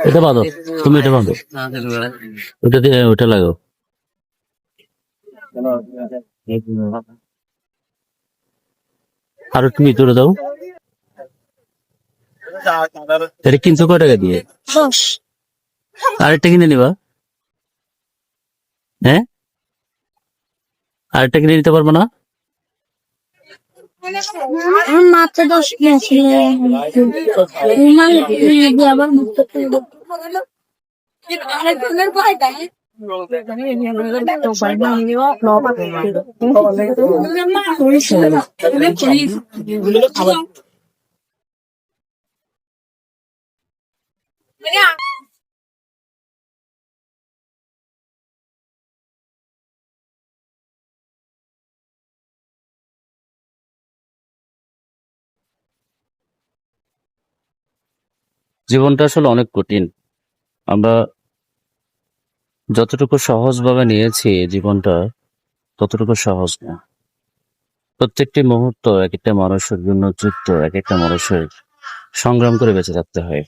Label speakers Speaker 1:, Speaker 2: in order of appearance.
Speaker 1: এটা বাঁধো, তুমি এটা বাঁধো, ওটা দিয়ে ওটা লাগাও। আর তুমি তুলে দাও। এটা কিনছো কয় টাকা দিয়ে? আরেকটা কিনে নিবা? হ্যাঁ, আরেকটা কিনে নিতে পারবো না?
Speaker 2: মাত্র 10 ছিল আবার মুক্ত আরেকজনের ভয়টা
Speaker 1: জীবনটা আসলে অনেক কঠিন। আমরা যতটুকু সহজভাবে নিয়েছি জীবনটা, ততটুকু সহজ না। প্রত্যেকটি মুহূর্ত এক একটা মানুষের জন্য যুক্ত, এক একটা মানুষের সংগ্রাম করে বেঁচে থাকতে হয়।